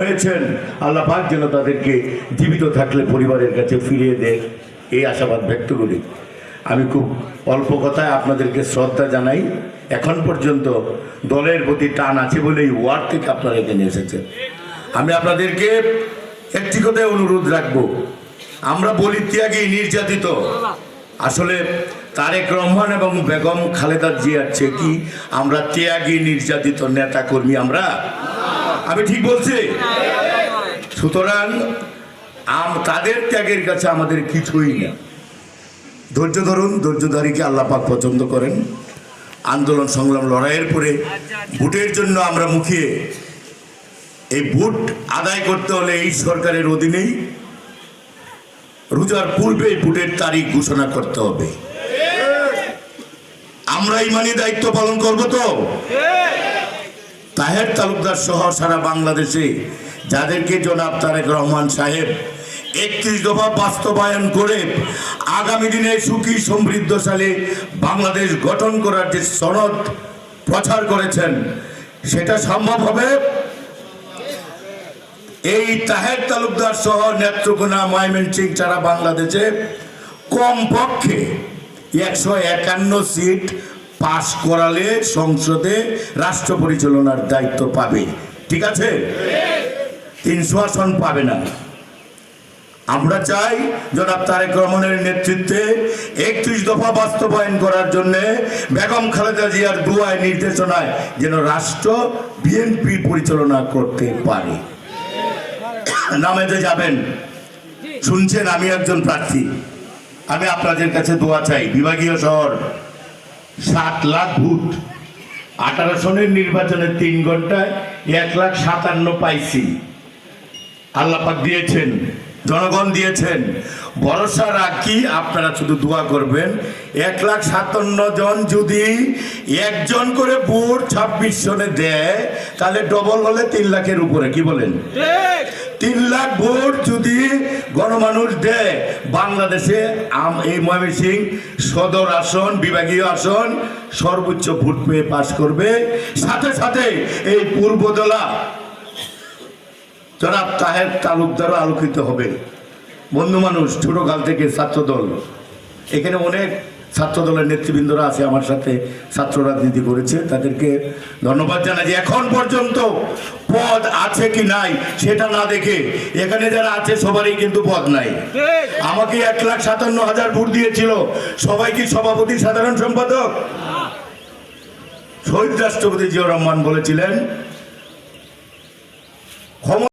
হয়েছেন আল্লাহ পাক যেন তাদেরকে জীবিত থাকলে পরিবারের কাছে ফিরিয়ে দেন এই আশাবাদ ব্যক্ত করি। আমি খুব অল্প কথায় আপনাদেরকে শ্রদ্ধা জানাই। এখন পর্যন্ত দলের প্রতি টান আছে বলেই ওয়ার্ড থেকে আপনারা এখানে এসেছেন। আমি আপনাদেরকে একটি কথায় অনুরোধ রাখবো, আমরা বলি ত্যাগী নির্যাতিত, আসলে তারেক রহমান এবং বেগম খালেদা জিয়ার চেয়ে কি আমরা ত্যাগী নির্যাতিত নেতা কর্মী? আমি ঠিক বলছি? সুতরাং তাদের ত্যাগের কাছে আমাদের কিছুই না। ধৈর্য ধরুন, ধৈর্যধারীকে আল্লাহ পাক পছন্দ করেন। আন্দোলন সংগ্রাম লড়াইয়ের পরে ভোটের জন্য আমরা মুখিয়ে, এই ভোট আদায় করতে হলে এই সরকারের অধীনেই রোজার পূর্বে ভোটের তারিখ ঘোষণা করতে হবে। আমরা ইমানি দায়িত্ব পালন করব তো? তাহের তালুকদার সহ সারা বাংলাদেশে যাদেরকে জনাব তারেক রহমান সাহেব 31 দফা বাস্তবায়ন করে আগামী দিনে সুখী সমৃদ্ধশালী বাংলাদেশ গঠন করার যে সনদ প্রচার করেছেন, সেটা সম্ভব হবে এই তাহের তালুকদার সহ নেত্রকোনা, ময়মনসিংহ সারা বাংলাদেশে কমপক্ষে 151 সিট পাশ করালে সংসদে রাষ্ট্র পরিচালনার দায়িত্ব পাবে। ঠিক আছে? 300 আসন পাবে না। আমরা চাই জনাব তারেক রহমানের নেতৃত্বে 31 দফা বাস্তবায়ন করার জন্য বেগম খালেদা জিয়ার দুয়ায় নির্দেশনায় যেন রাষ্ট্র বিএনপি পরিচালনা করতে পারে। নামাজে যাবেন, শুনছেন আমি একজন প্রার্থী, আমি আপনাদের কাছে দোয়া চাই। বিভাগীয় শহর 7 লাখ ভোট, 18 সনের নির্বাচনে 3 ঘন্টায় 1,57,000 পাইছি। আল্লাহ পাক দিয়েছেন, জনগণ দিয়েছেন। ভরসা রাখি আপনারা শুধু দোয়া করবেন। 1,57,000 জন যদি একজন করে ভোট 26 সনে দেয়, তাহলে ডবল হলে 3 লাখের উপরে। কি বলেন? 3 লাখ ভোট যদি গণমানুষ দেয়, বাংলাদেশে এই ময়মনসিংহ সদর আসন, বিভাগীয় আসন সর্বোচ্চ ভোট পেয়ে পাশ করবে। সাথে সাথে এই পূর্বদলা জনাব তাহের তালুকদারও আলোকিত হবে। বন্ধু মানুষ, ছোটকাল থেকে ছাত্রদল, এখানে অনেক ছাত্রদলের নেতৃবৃন্দরা আছে, আমার সাথে ছাত্র রাজনীতি করেছে, তাদেরকে ধন্যবাদ জানাই। এখন পর্যন্ত পদ আছে কি নাই সেটা না দেখে এখানে যারা আছে সবারই কিন্তু পদ নাই। আমাকে 1,57,000 ভোট দিয়েছিল, সবাই কি সভাপতি, সাধারণ সম্পাদক? শহীদ রাষ্ট্রপতি জিয়াউর রহমান বলেছিলেন